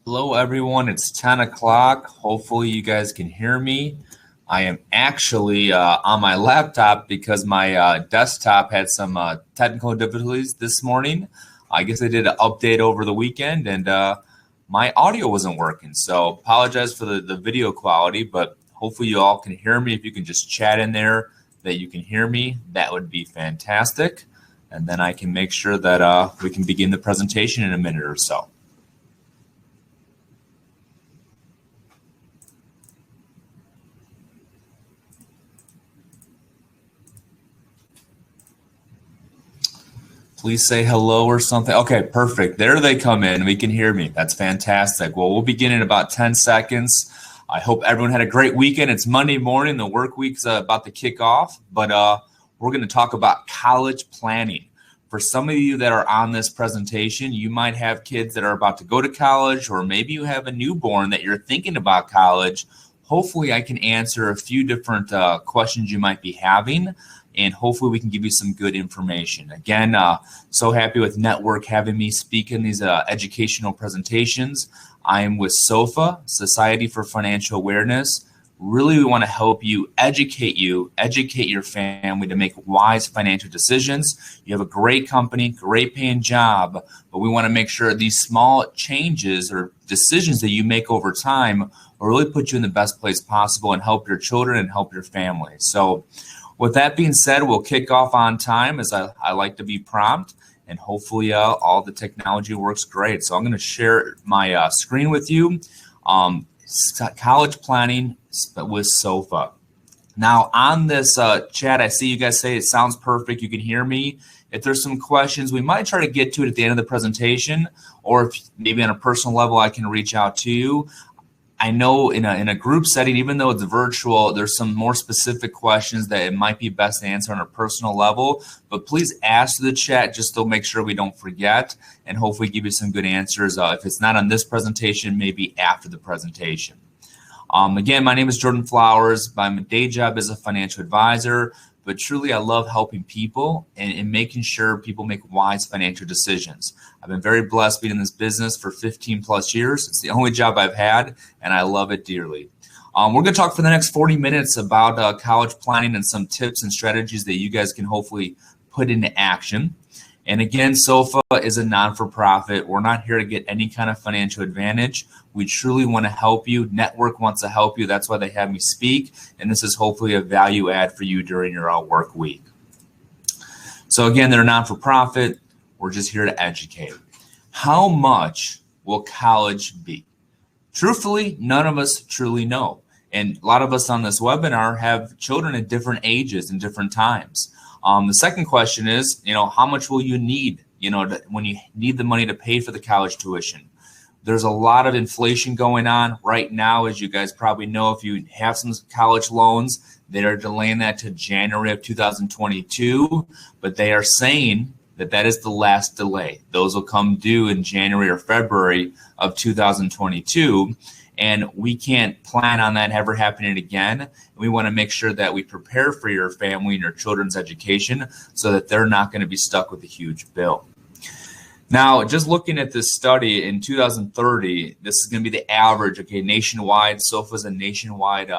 Hello, everyone. It's 10 o'clock. Hopefully, you guys can hear me. I am actually on my laptop because my desktop had some technical difficulties this morning. I guess I did an update over the weekend and my audio wasn't working. So, apologize for the video quality, but hopefully, you all can hear me. If you can just chat in there that you can hear me, that would be fantastic. And then I can make sure that we can begin the presentation in a minute or so. Please say hello or something. Okay, perfect. There they come in. We can hear me. That's fantastic. Well, we'll begin in about 10 seconds. I hope everyone had a great weekend. It's Monday morning. The work week's about to kick off, but we're going to talk about college planning. For some of you that are on this presentation, you might have kids that are about to go to college, or maybe you have a newborn that you're thinking about college. Hopefully, I can answer a few different questions you might be having, and hopefully we can give you some good information. Again, so happy with Network having me speak in these educational presentations. I am with SOFA, Society for Financial Awareness. Really, we want to help educate your family to make wise financial decisions. You have a great company, great paying job, but we want to make sure these small changes or decisions that you make over time will really put you in the best place possible and help your children and help your family. So with that being said, we'll kick off on time as I like to be prompt, and hopefully all the technology works great. So I'm going to share my screen with you. College planning with SOFA. Now on this chat, I see you guys say it sounds perfect. You can hear me. If there's some questions, we might try to get to it at the end of the presentation, or if maybe on a personal level, I can reach out to you. I know in a group setting, even though it's virtual, there's some more specific questions that it might be best to answer on a personal level, but please ask the chat just to make sure we don't forget and hopefully give you some good answers. If it's not on this presentation, maybe after the presentation. Again, my name is Jordan Flowers. My day job is a financial advisor, but truly I love helping people and making sure people make wise financial decisions. I've been very blessed being in this business for 15 plus years. It's the only job I've had, and I love it dearly. We're going to talk for the next 40 minutes about college planning and some tips and strategies that you guys can hopefully put into action. And again, SOFA is a non-for-profit. We're not here to get any kind of financial advantage. We truly want to help you. Network wants to help you. That's why they have me speak. And this is hopefully a value add for you during your work week. So again, they're non-for-profit. We're just here to educate. How much will college be? Truthfully, none of us truly know. And a lot of us on this webinar have children at different ages and different times. The second question is, how much will you need, when you need the money to pay for the college tuition? There's a lot of inflation going on right now, as you guys probably know. If you have some college loans, they are delaying that to January of 2022, but they are saying that is the last delay. Those will come due in January or February of 2022. And we can't plan on that ever happening again. We want to make sure that we prepare for your family and your children's education so that they're not going to be stuck with a huge bill. Now, just looking at this study in 2030, this is going to be the average, nationwide. SOFA is a nationwide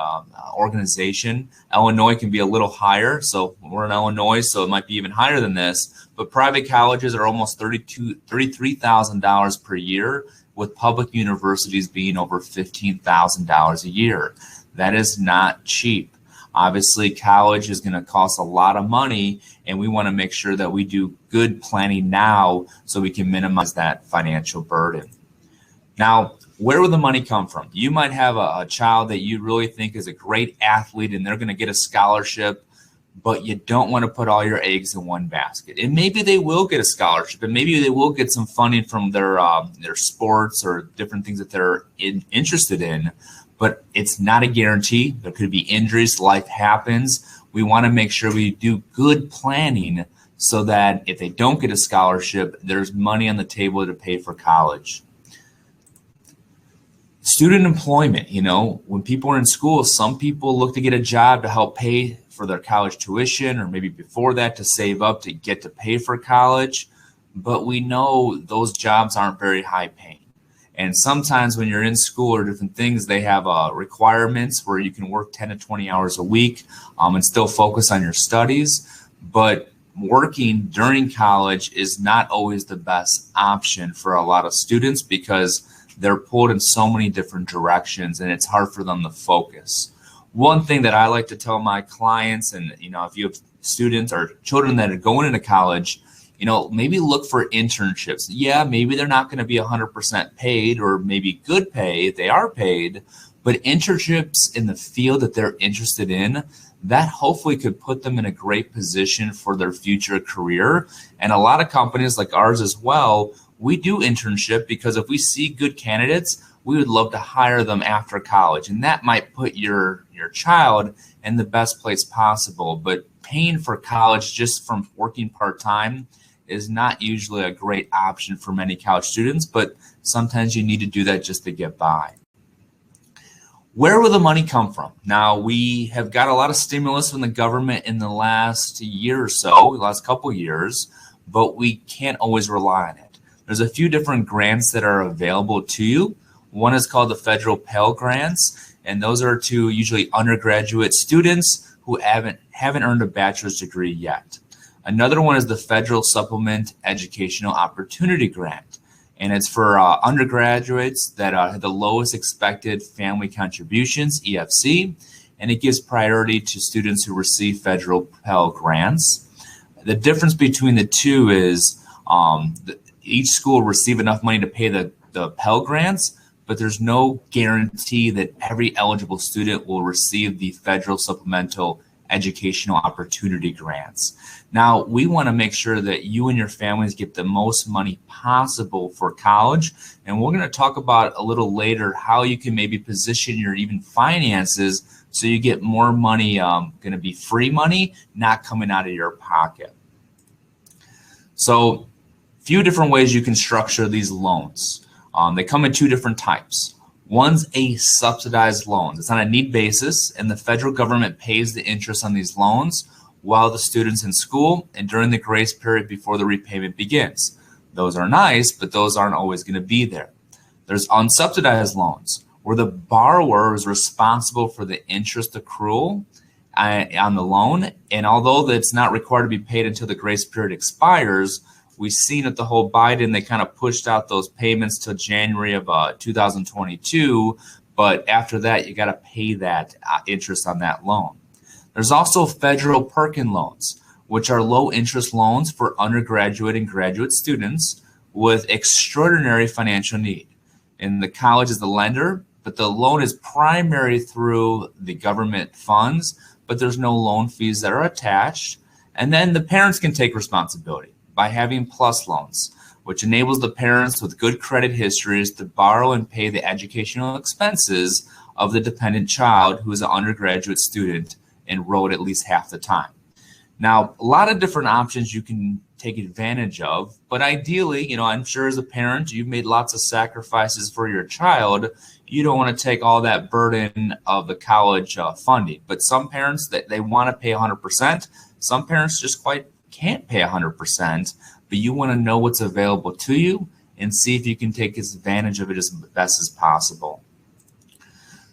organization. Illinois can be a little higher. So we're in Illinois, so it might be even higher than this. But private colleges are almost $33,000 per year, with public universities being over $15,000 a year. That is not cheap. Obviously, college is going to cost a lot of money, and we want to make sure that we do good planning now so we can minimize that financial burden. Now, where will the money come from? You might have a child that you really think is a great athlete and they're going to get a scholarship, but you don't want to put all your eggs in one basket. And maybe they will get a scholarship, and maybe they will get some funding from their sports or different things that they're interested in, but it's not a guarantee. There could be injuries, life happens. We want to make sure we do good planning so that if they don't get a scholarship, there's money on the table to pay for college. Student employment, when people are in school, some people look to get a job to help pay for their college tuition, or maybe before that to save up to get to pay for college. But we know those jobs aren't very high paying. And sometimes when you're in school or different things, they have requirements where you can work 10 to 20 hours a week and still focus on your studies. But working during college is not always the best option for a lot of students because they're pulled in so many different directions and it's hard for them to focus. One thing that I like to tell my clients, and if you have students or children that are going into college, maybe look for internships. Yeah, maybe they're not going to be 100% paid or maybe good pay. They are paid, but internships in the field that they're interested in, that hopefully could put them in a great position for their future career. And a lot of companies like ours as well, we do internship because if we see good candidates, we would love to hire them after college. And that might put your child in the best place possible. But paying for college just from working part-time is not usually a great option for many college students, but sometimes you need to do that just to get by. Where will the money come from? Now, we have got a lot of stimulus from the government in the last year or so, the last couple of years, but we can't always rely on it. There's a few different grants that are available to you. One is called the federal Pell Grants, and those are to usually undergraduate students who haven't earned a bachelor's degree yet. Another one is the Federal Supplement Educational Opportunity Grant, and it's for undergraduates that have the lowest expected family contributions, EFC, and it gives priority to students who receive federal Pell Grants. The difference between the two is each school will receive enough money to pay the Pell Grants, but there's no guarantee that every eligible student will receive the Federal Supplemental Educational Opportunity Grants. Now, we want to make sure that you and your families get the most money possible for college, and we're going to talk about a little later how you can maybe position your even finances so you get more money, going to be free money, not coming out of your pocket. So, a few different ways you can structure these loans. They come in two different types. One's a subsidized loan. It's on a need basis, and the federal government pays the interest on these loans while the student's in school and during the grace period before the repayment begins. Those are nice, but those aren't always going to be there. There's unsubsidized loans, where the borrower is responsible for the interest accrual on the loan, and although it's not required to be paid until the grace period expires, we've seen at the whole Biden, they kind of pushed out those payments till January of 2022. But after that, you got to pay that interest on that loan. There's also federal Perkin loans, which are low interest loans for undergraduate and graduate students with extraordinary financial need. And the college is the lender, but the loan is primary through the government funds, but there's no loan fees that are attached. And then the parents can take responsibility by having PLUS loans, which enables the parents with good credit histories to borrow and pay the educational expenses of the dependent child who is an undergraduate student enrolled at least half the time. Now, a lot of different options you can take advantage of, but ideally, I'm sure as a parent, you've made lots of sacrifices for your child. You don't want to take all that burden of the college funding, but some parents that they want to pay 100%, some parents just quite can't pay 100%, but you want to know what's available to you and see if you can take advantage of it as best as possible.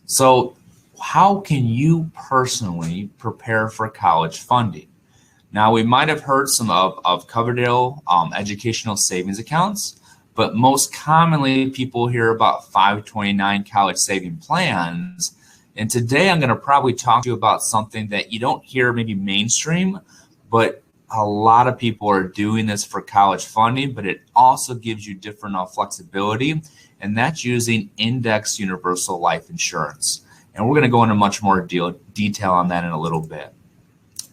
So how can you personally prepare for college funding? Now, we might have heard some of Coverdell educational savings accounts, but most commonly people hear about 529 college saving plans. And today I'm going to probably talk to you about something that you don't hear maybe mainstream, but a lot of people are doing this for college funding, but it also gives you different flexibility, and that's using Index Universal Life Insurance. And we're going to go into much more detail on that in a little bit.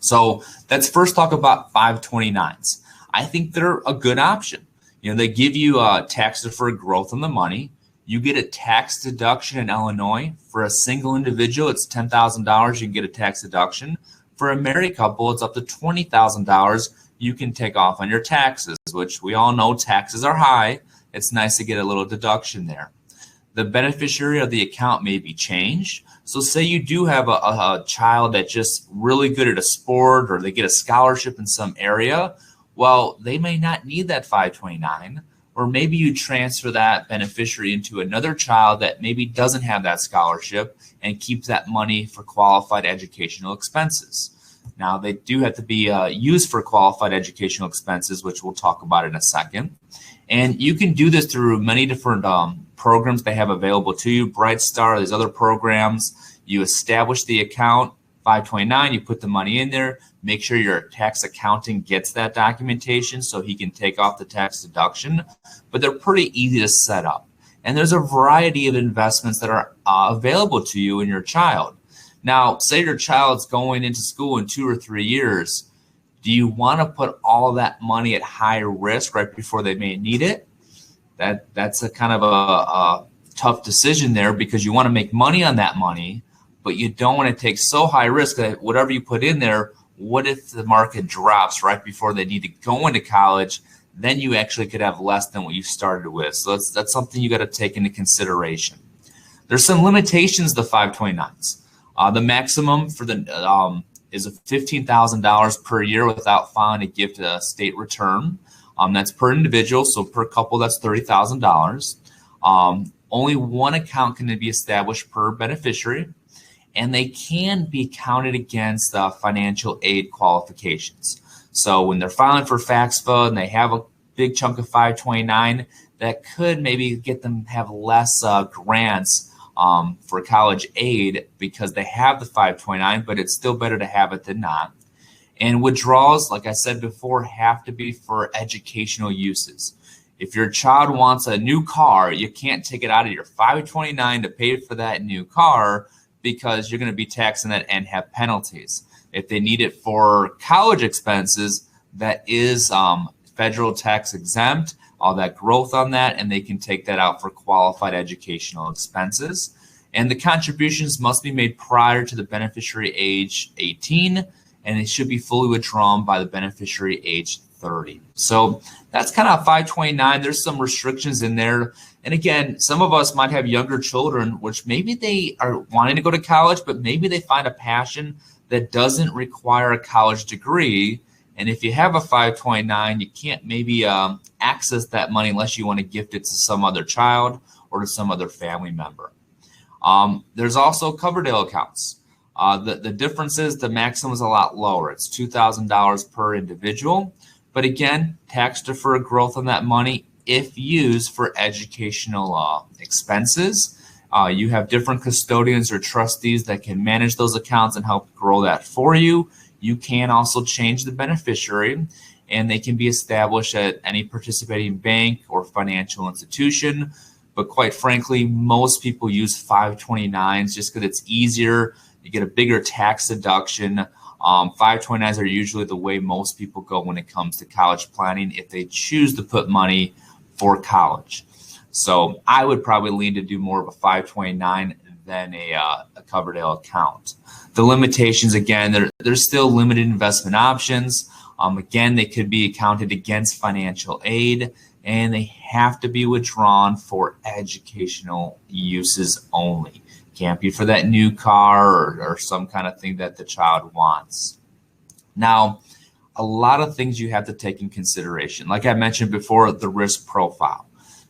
So let's first talk about 529s. I think they're a good option. They give you tax-deferred growth on the money. You get a tax deduction in Illinois. For a single individual, it's $10,000. You can get a tax deduction. For a married couple, it's up to $20,000 you can take off on your taxes, which we all know taxes are high. It's nice to get a little deduction there. The beneficiary of the account may be changed. So say you do have a child that's just really good at a sport or they get a scholarship in some area. Well, they may not need that 529, or maybe you transfer that beneficiary into another child that maybe doesn't have that scholarship and keeps that money for qualified educational expenses. Now, they do have to be used for qualified educational expenses, which we'll talk about in a second. And you can do this through many different programs they have available to you. BrightStar, there's other programs. You establish the account, 529, you put the money in there, make sure your tax accountant gets that documentation so he can take off the tax deduction. But they're pretty easy to set up. And there's a variety of investments that are available to you and your child. Now, say your child's going into school in 2 or 3 years. Do you want to put all that money at higher risk right before they may need it? That's a kind of a tough decision there, because you want to make money on that money, but you don't want to take so high risk that whatever you put in there, what if the market drops right before they need to go into college? Then you actually could have less than what you started with. So that's something you got to take into consideration. There's some limitations to 529s. The maximum for the is $15,000 per year without filing a gift state return. That's per individual, so per couple that's $30,000. Only one account can be established per beneficiary, and they can be counted against financial aid qualifications. So when they're filing for FAFSA and they have a big chunk of 529, that could maybe get them have less grants for college aid because they have the 529, but it's still better to have it than not. And withdrawals, like I said before, have to be for educational uses. If your child wants a new car, you can't take it out of your 529 to pay for that new car, because you're going to be taxing that and have penalties. If they need it for college expenses, that is federal tax exempt, all that growth on that, and they can take that out for qualified educational expenses. And the contributions must be made prior to the beneficiary age 18, and it should be fully withdrawn by the beneficiary age 30. So that's kind of 529. There's some restrictions in there. And again, some of us might have younger children, which maybe they are wanting to go to college, but maybe they find a passion that doesn't require a college degree. And if you have a 529, you can't maybe access that money unless you want to gift it to some other child or to some other family member. There's also Coverdell accounts. The difference is the maximum is a lot lower. It's $2,000 per individual. But again, tax deferred growth on that money if used for educational expenses. You have different custodians or trustees that can manage those accounts and help grow that for you. You can also change the beneficiary, and they can be established at any participating bank or financial institution. But quite frankly, most people use 529s just because it's easier. You get a bigger tax deduction. 529s are usually the way most people go when it comes to college planning if they choose to put money for college. So I would probably lean to do more of a 529 than a Coverdell account. The limitations, again, there's still limited investment options. Again, they could be accounted against financial aid, and they have to be withdrawn for educational uses only. Can't be for that new car or some kind of thing that the child wants. Now, a lot of things you have to take in consideration. Like I mentioned before, the risk profile.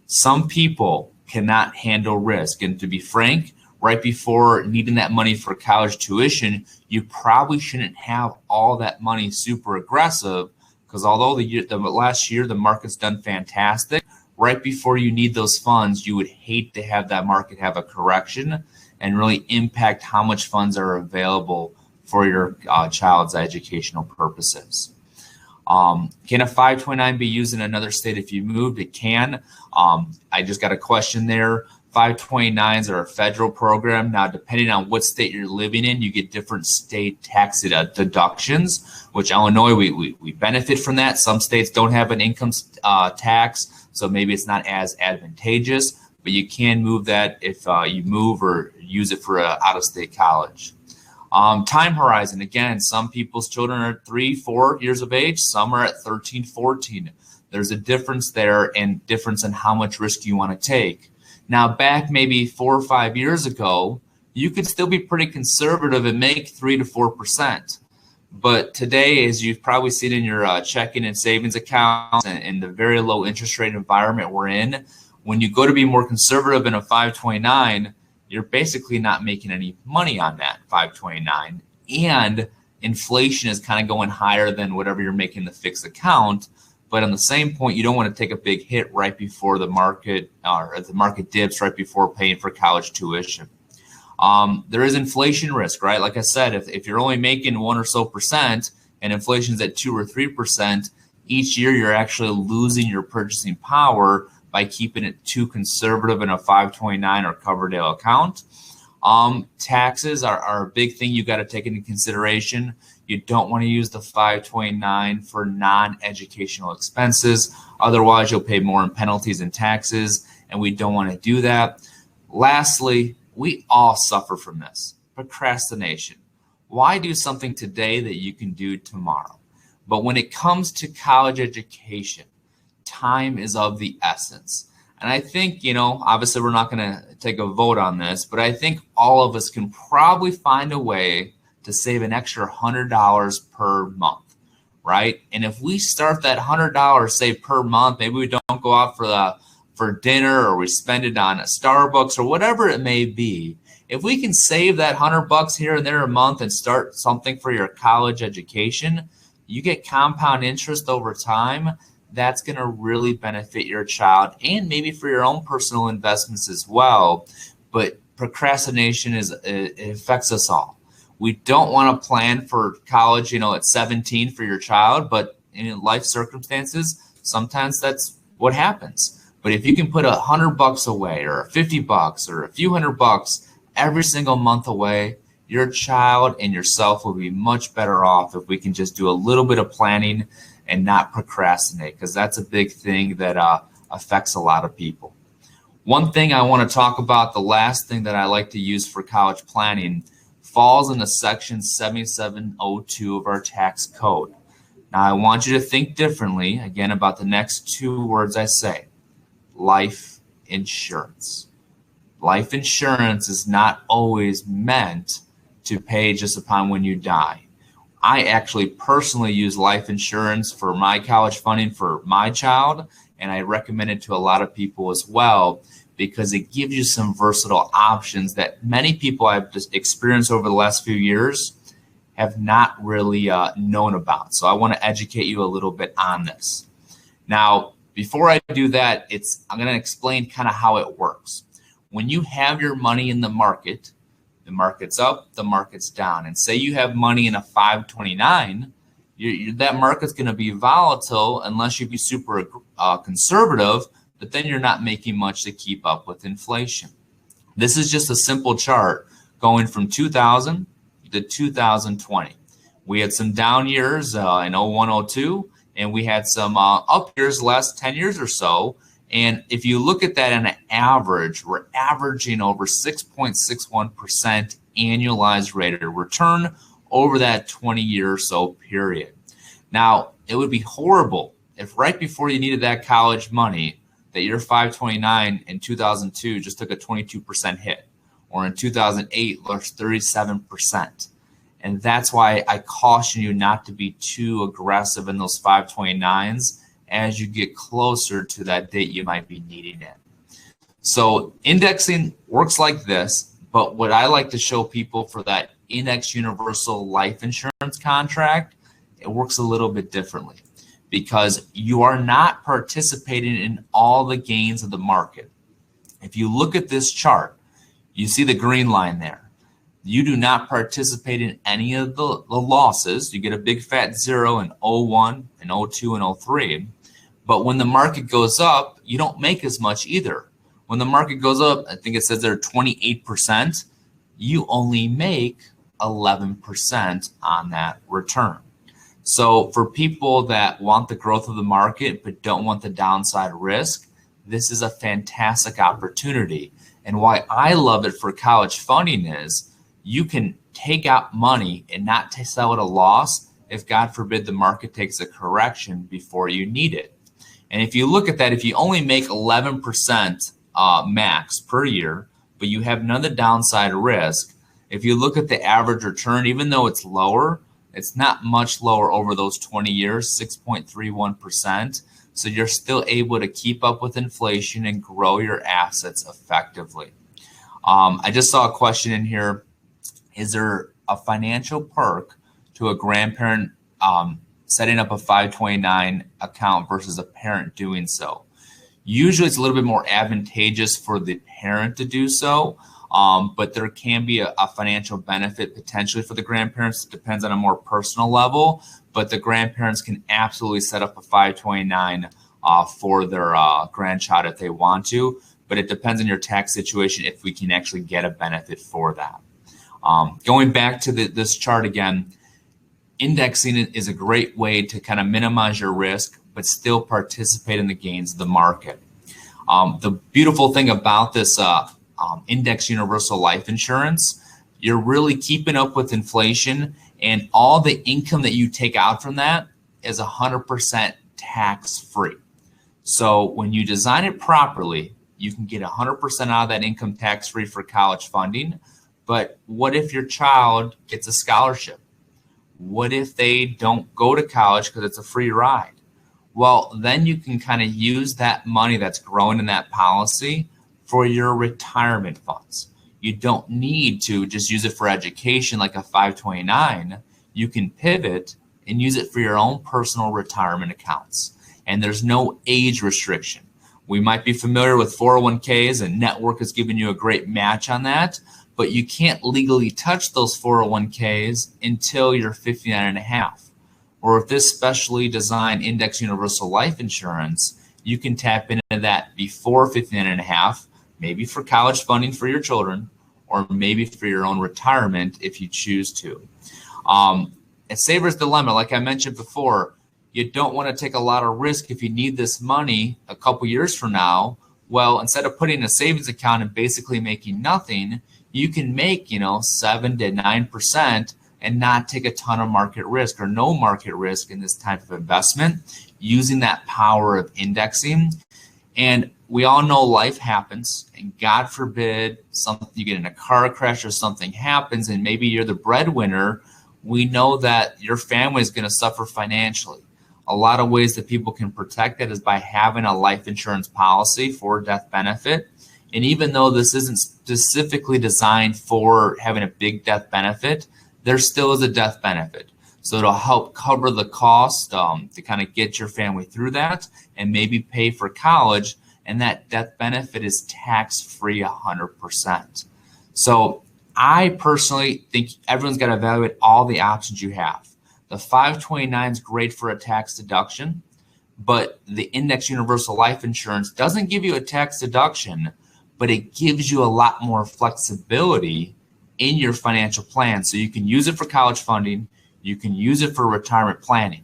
Some people cannot handle risk. And to be frank, right before needing that money for college tuition, you probably shouldn't have all that money super aggressive, because although the last year the market's done fantastic, right before you need those funds, you would hate to have that market have a correction and really impact how much funds are available for your child's educational purposes. Can a 529 be used in another state if you moved? It can. I just got a question there. 529s are a federal program. Now, depending on what state you're living in, you get different state tax deductions, which Illinois, we benefit from that. Some states don't have an income tax, so maybe it's not as advantageous, but you can move that if you move or use it for out-of-state college. Time horizon, again, some people's children are 3-4 years of age, some are at 13-14. There's a difference there, and difference in how much risk you want to take. Now, back maybe 4 or 5 years ago, you could still be pretty conservative and make 3 to 4%. But today, as you've probably seen in your checking and savings accounts and in the very low interest rate environment we're in, when you go to be more conservative in a 529, you're basically not making any money on that 529. And inflation is kind of going higher than whatever you're making the fixed account. But on the same point, you don't want to take a big hit right before the market or the market dips right before paying for college tuition. There is inflation risk, right? Like I said, if you're only making 1 or so percent and inflation's at 2 or 3%, each year you're actually losing your purchasing power by keeping it too conservative in a 529 or Coverdell account. Taxes are a big thing you got to take into consideration. You don't want to use the 529 for non-educational expenses. Otherwise, you'll pay more in penalties and taxes, and we don't want to do that. Lastly, we all suffer from this, procrastination. Why do something today that you can do tomorrow? But when it comes to college education, time is of the essence. And I think, obviously we're not going to take a vote on this, but I think all of us can probably find a way to save an extra $100 per month, right? And if we start that $100 saved per month, maybe we don't go out for dinner or we spend it on a Starbucks or whatever it may be. If we can save that $100 here and there a month and start something for your college education, you get compound interest over time. That's going to really benefit your child and maybe for your own personal investments as well. But procrastination it affects us all. We don't want to plan for college, at 17 for your child, but in life circumstances, sometimes that's what happens. But if you can put $100 away or $50 or a few $100 every single month away, your child and yourself will be much better off if we can just do a little bit of planning and not procrastinate, because that's a big thing that affects a lot of people. One thing I want to talk about, the last thing that I like to use for college planning, falls into section 7702 of our tax code. Now, I want you to think differently, again, about the next two words I say. Life insurance. Life insurance is not always meant to pay just upon when you die. I actually personally use life insurance for my college funding for my child, and I recommend it to a lot of people as well because it gives you some versatile options that many people I've just experienced over the last few years have not really known about. So I want to educate you a little bit on this. Now, before I do that, I'm going to explain kind of how it works. When you have your money in the market's up, the market's down. And say you have money in a 529, that market's going to be volatile unless you be super conservative, but then you're not making much to keep up with inflation. This is just a simple chart going from 2000 to 2020. We had some down years in 01, 02, and we had some up years last 10 years or so. And if you look at that on an average, we're averaging over 6.61% annualized rate of return over that 20-year or so period. Now, it would be horrible if right before you needed that college money that your 529 in 2002 just took a 22% hit, or in 2008 lost 37%. And that's why I caution you not to be too aggressive in those 529s as you get closer to that date you might be needing it. So indexing works like this, but what I like to show people for that Index Universal Life Insurance contract, it works a little bit differently because you are not participating in all the gains of the market. If you look at this chart, you see the green line there. You do not participate in any of the losses. You get a big fat zero in 01 and 02 and 03. But when the market goes up, you don't make as much either. When the market goes up, I think it says there 28%, you only make 11% on that return. So for people that want the growth of the market but don't want the downside risk, this is a fantastic opportunity. And why I love it for college funding is you can take out money and not sell at a loss if, God forbid, the market takes a correction before you need it. And if you look at that, if you only make 11% max per year, but you have none of the downside risk, if you look at the average return, even though it's lower, It's not much lower over those 20 years, 6.31%. So you're still able to keep up with inflation and grow your assets effectively. I just saw a question in here. Is there a financial perk to a grandparent setting up a 529 account versus a parent doing so? Usually it's a little bit more advantageous for the parent to do so, but there can be a financial benefit potentially for the grandparents. It depends on a more personal level, but the grandparents can absolutely set up a 529 for their grandchild if they want to, but it depends on your tax situation if we can actually get a benefit for that. Going back to this chart again, indexing is a great way to kind of minimize your risk, but still participate in the gains of the market. The beautiful thing about this index universal life insurance, you're really keeping up with inflation, and all the income that you take out from that is 100% tax free. So when you design it properly, you can get 100% out of that income tax free for college funding. But what if your child gets a scholarship? What if they don't go to college because it's a free ride? Well, then you can kind of use that money that's growing in that policy for your retirement funds. You don't need to just use it for education like a 529. You can pivot and use it for your own personal retirement accounts. And there's no age restriction. We might be familiar with 401ks, and Network has given you a great match on that, but you can't legally touch those 401ks until you're 59 and a half. Or with this specially designed index universal life insurance, you can tap into that before 59 and a half, maybe for college funding for your children, or maybe for your own retirement if you choose to. At Saver's Dilemma, like I mentioned before, you don't want to take a lot of risk if you need this money a couple years from now. Well, instead of putting in a savings account and basically making nothing, you can make 7 to 9% and not take a ton of market risk or no market risk in this type of investment using that power of indexing. And we all know life happens, and God forbid you get in a car crash or something happens and maybe you're the breadwinner. We know that your family is going to suffer financially. A lot of ways that people can protect that is by having a life insurance policy for death benefit. And even though this isn't specifically designed for having a big death benefit, there still is a death benefit. So it'll help cover the cost to kind of get your family through that and maybe pay for college. And that death benefit is tax-free 100%. So I personally think everyone's got to evaluate all the options you have. The 529 is great for a tax deduction, but the index universal life insurance doesn't give you a tax deduction, but it gives you a lot more flexibility in your financial plan. So you can use it for college funding. You can use it for retirement planning.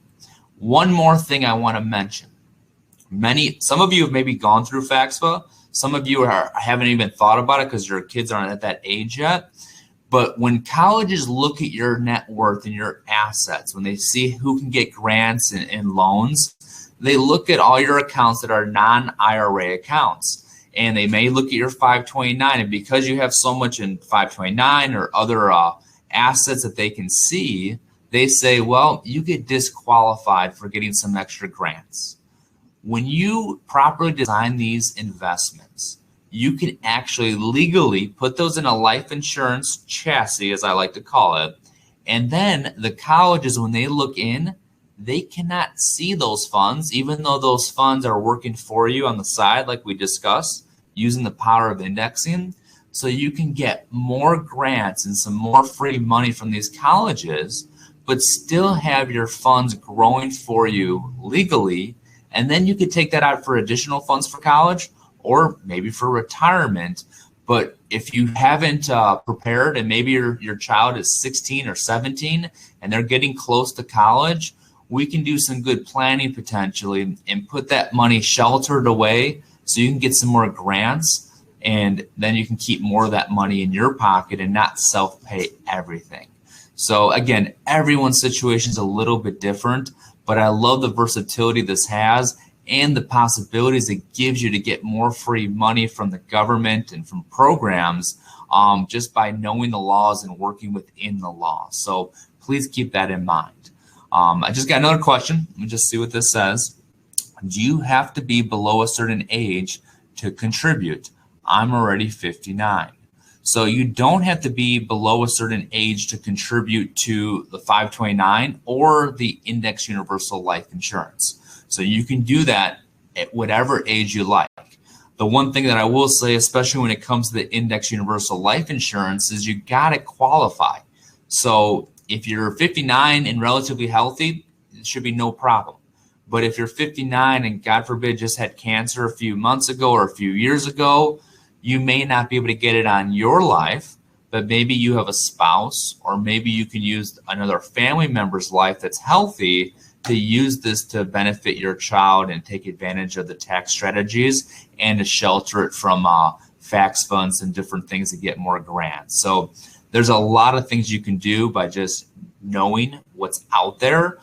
One more thing I want to mention. Some of you have maybe gone through FAFSA. Some of you haven't even thought about it because your kids aren't at that age yet. But when colleges look at your net worth and your assets, when they see who can get grants and loans, they look at all your accounts that are non-IRA accounts. And they may look at your 529. And because you have so much in 529 or other assets that they can see, they say, well, you get disqualified for getting some extra grants. When you properly design these investments, you can actually legally put those in a life insurance chassis, as I like to call it. And then the colleges, when they look in, they cannot see those funds, even though those funds are working for you on the side, like we discussed, using the power of indexing. So you can get more grants and some more free money from these colleges, but still have your funds growing for you legally. And then you could take that out for additional funds for college or maybe for retirement. But if you haven't prepared and maybe your child is 16 or 17 and they're getting close to college, we can do some good planning potentially and put that money sheltered away so you can get some more grants, and then you can keep more of that money in your pocket and not self-pay everything. So again, everyone's situation is a little bit different, but I love the versatility this has and the possibilities it gives you to get more free money from the government and from programs just by knowing the laws and working within the law. So Please keep that in mind. I just got another question. Let me just see what this says. Do you have to be below a certain age to contribute? I'm already 59. So you don't have to be below a certain age to contribute to the 529 or the Index Universal Life Insurance. So you can do that at whatever age you like. The one thing that I will say, especially when it comes to the Index Universal Life Insurance, is you got to qualify. So if you're 59 and relatively healthy, it should be no problem. But if you're 59 and God forbid just had cancer a few months ago or a few years ago, you may not be able to get it on your life, but maybe you have a spouse, or maybe you can use another family member's life that's healthy to use this to benefit your child and take advantage of the tax strategies and to shelter it from fax funds and different things to get more grants. So there's a lot of things you can do by just knowing what's out there.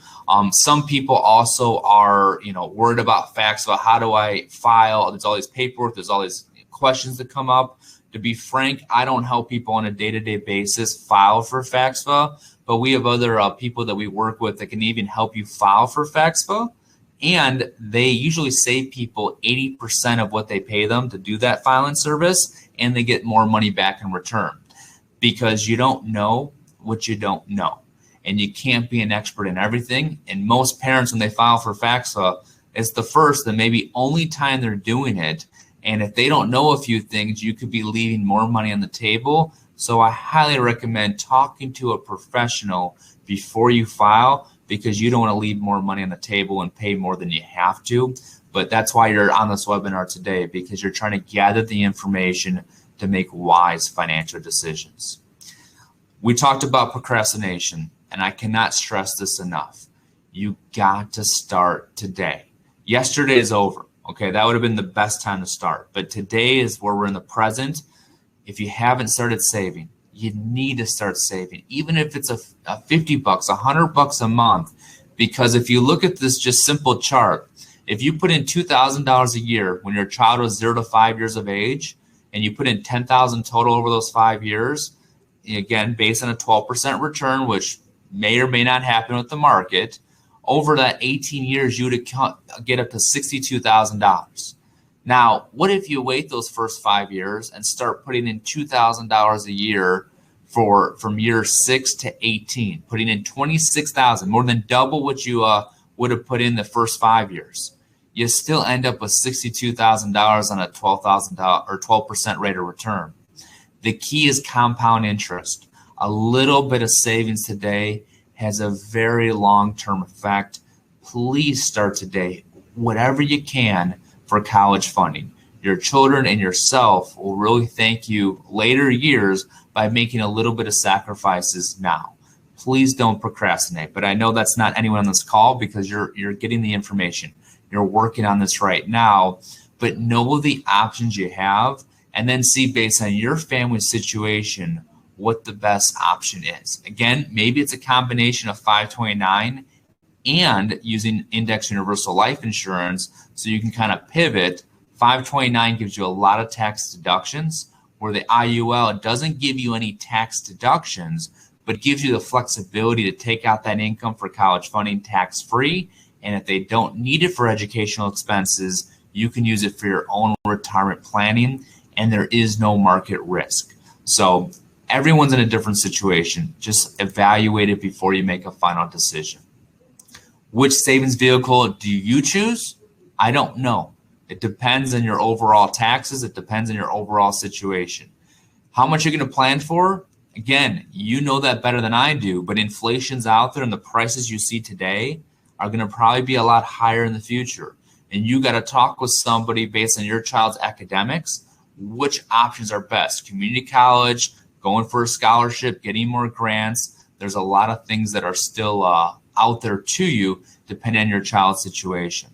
Some people also are, worried about fax, about how do I file? There's all these paperwork, there's all these questions that come up. To be frank, I don't help people on a day-to-day basis file for FAFSA, but we have other people that we work with that can even help you file for FAFSA, and they usually save people 80% of what they pay them to do that filing service, and they get more money back in return, because you don't know what you don't know, and you can't be an expert in everything. And most parents, when they file for FAFSA, it's the first and maybe only time they're doing it. And if they don't know a few things, you could be leaving more money on the table. So I highly recommend talking to a professional before you file, because you don't want to leave more money on the table and pay more than you have to. But that's why you're on this webinar today, because you're trying to gather the information to make wise financial decisions. We talked about procrastination, and I cannot stress this enough. You got to start today. Yesterday is over. Okay, that would have been the best time to start. But today is where we're in the present. If you haven't started saving, you need to start saving, even if it's a $50, $100 a month. Because if you look at this just simple chart, if you put in $2,000 a year when your child was 0 to 5 years of age, and you put in $10,000 total over those 5 years, again, based on a 12% return, which may or may not happen with the market, over that 18 years, you would get up to $62,000. Now, what if you wait those first 5 years and start putting in $2,000 a year from year 6 to 18, putting in $26,000, more than double what you would have put in the first 5 years? You still end up with $62,000 on a $12,000 or 12% rate of return. The key is compound interest. A little bit of savings today has a very long-term effect. Please start today, whatever you can, for college funding. Your children and yourself will really thank you later years by making a little bit of sacrifices now. Please don't procrastinate. But I know that's not anyone on this call, because you're getting the information. You're working on this right now, but know the options you have, and then see, based on your family situation, what the best option is. Again, maybe it's a combination of 529 and using Index Universal Life Insurance, so you can kind of pivot. 529 gives you a lot of tax deductions, where the IUL doesn't give you any tax deductions, but gives you the flexibility to take out that income for college funding tax-free. And if they don't need it for educational expenses, you can use it for your own retirement planning, and there is no market risk. So everyone's in a different situation. Just evaluate it before you make a final decision. Which savings vehicle do you choose? I don't know. It depends on your overall taxes. It depends on your overall situation. How much you're going to plan for? Again, you know that better than I do, but inflation's out there, and the prices you see today are going to probably be a lot higher in the future. And you got to talk with somebody based on your child's academics, which options are best. Community college, going for a scholarship, getting more grants. There's a lot of things that are still out there to you, depending on your child's situation.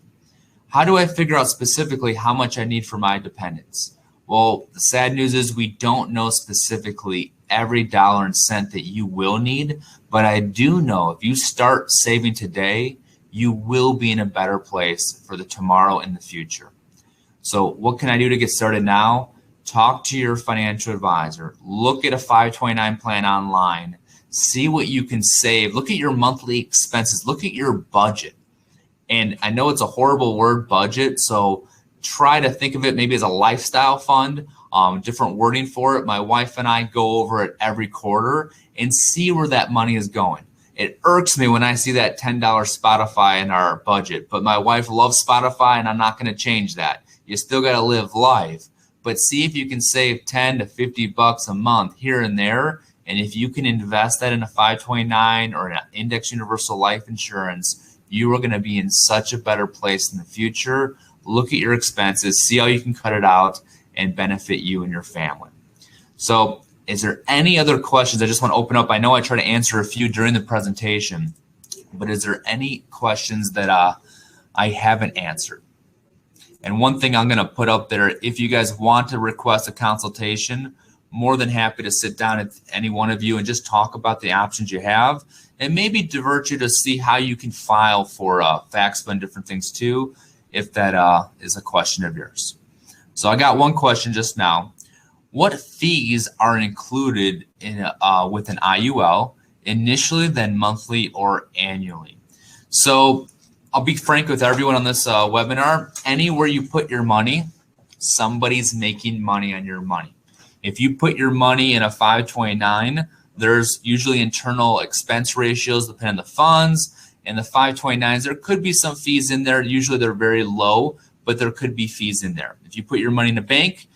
How do I figure out specifically how much I need for my dependents? Well, the sad news is we don't know specifically every dollar and cent that you will need, but I do know if you start saving today, you will be in a better place for the tomorrow and the future. So what can I do to get started now? Talk to your financial advisor. Look at a 529 plan online. see what you can save. Look at your monthly expenses. Look at your budget. And I know it's a horrible word, budget, so try to think of it maybe as a lifestyle fund, different wording for it. My wife and I go over it every quarter and see where that money is going. It irks me when I see that $10 Spotify in our budget, but my wife loves Spotify and I'm not going to change that. You still got to live life, but see if you can save 10 to 50 bucks a month here and there. And if you can invest that in a 529 or an index universal life insurance, you are going to be in such a better place in the future. Look at your expenses, see how you can cut it out and benefit you and your family. So is there any other questions? I just want to open up. I know I try to answer a few during the presentation, but is there any questions that I haven't answered? And one thing I'm going to put up there, if you guys want to request a consultation, more than happy to sit down with any one of you and just talk about the options you have and maybe divert you to see how you can file for FAFSA and different things too, if that is a question of yours. So I got one question just now. What fees are included in with an IUL initially, then monthly or annually? So I'll be frank with everyone on this webinar. Anywhere you put your money, somebody's making money on your money. If you put your money in a 529, there's usually internal expense ratios depending on the funds. And the 529s, there could be some fees in there. Usually they're very low, but there could be fees in there. If you put your money in a bank,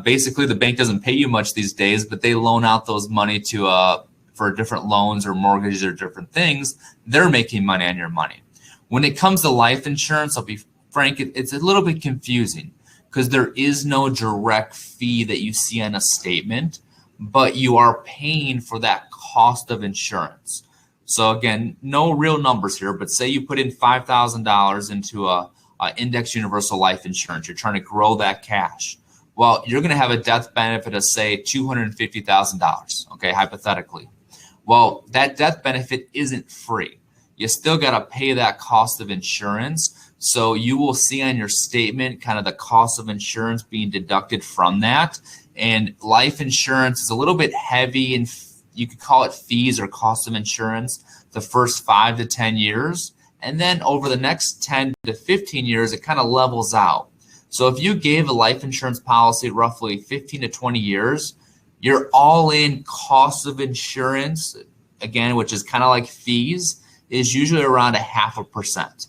basically the bank doesn't pay you much these days, but they loan out those money to for different loans or mortgages or different things. They're making money on your money. When it comes to life insurance, I'll be frank, it's a little bit confusing because there is no direct fee that you see on a statement, but you are paying for that cost of insurance. So again, no real numbers here, but say you put in $5,000 into a index universal life insurance. You're trying to grow that cash. Well, you're going to have a death benefit of say $250,000, okay, hypothetically. Well, that death benefit isn't free. You still got to pay that cost of insurance. So you will see on your statement kind of the cost of insurance being deducted from that. And life insurance is a little bit heavy, and you could call it fees or cost of insurance the first 5 to 10 years. And then over the next 10 to 15 years, it kind of levels out. So if you gave a life insurance policy roughly 15 to 20 years, your all-in cost of insurance, again, which is kind of like fees, is usually around 0.5%.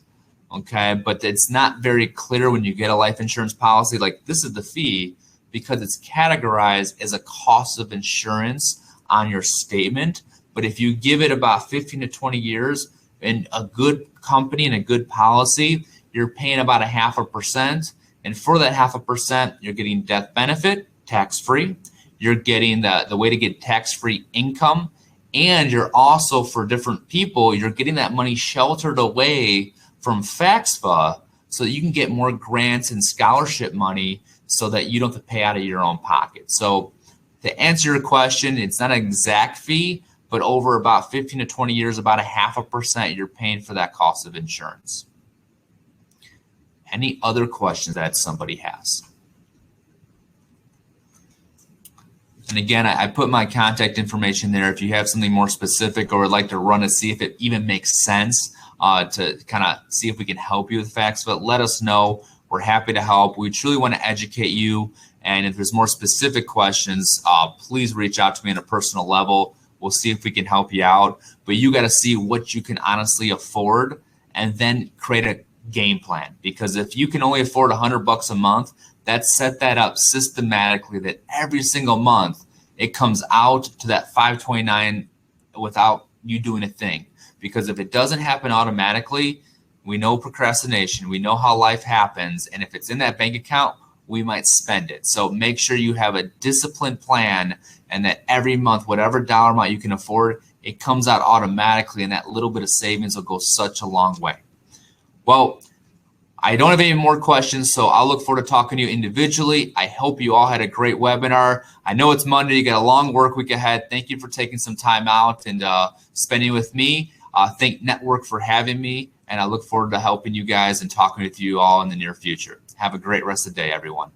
Okay, but it's not very clear when you get a life insurance policy, like this is the fee, because it's categorized as a cost of insurance on your statement. But if you give it about 15 to 20 years in a good company and a good policy, you're paying about 0.5%. And for that 0.5%, you're getting death benefit, tax-free. You're getting the way to get tax-free income. And you're also, for different people, you're getting that money sheltered away from FAFSA so that you can get more grants and scholarship money so that you don't have to pay out of your own pocket. So to answer your question, it's not an exact fee, but over about 15 to 20 years, about 0.5% you're paying for that cost of insurance. Any other questions that somebody has? And again, I put my contact information there. If you have something more specific or would like to run to see if it even makes sense to kind of see if we can help you with FAFSA, let us know. We're happy to help. We truly want to educate you. And if there's more specific questions, please reach out to me on a personal level. We'll see if we can help you out. But you got to see what you can honestly afford and then create a game plan. Because if you can only afford $100 a month, that's set that up systematically that every single month it comes out to that 529 without you doing a thing. Because if it doesn't happen automatically, we know procrastination, we know how life happens, and if it's in that bank account, we might spend it. So make sure you have a disciplined plan and that every month, whatever dollar amount you can afford, it comes out automatically, and that little bit of savings will go such a long way. Well, I don't have any more questions, so I'll look forward to talking to you individually. I hope you all had a great webinar. I know it's Monday. You got a long work week ahead. Thank you for taking some time out and spending with me. Thank Network for having me, and I look forward to helping you guys and talking with you all in the near future. Have a great rest of the day, everyone.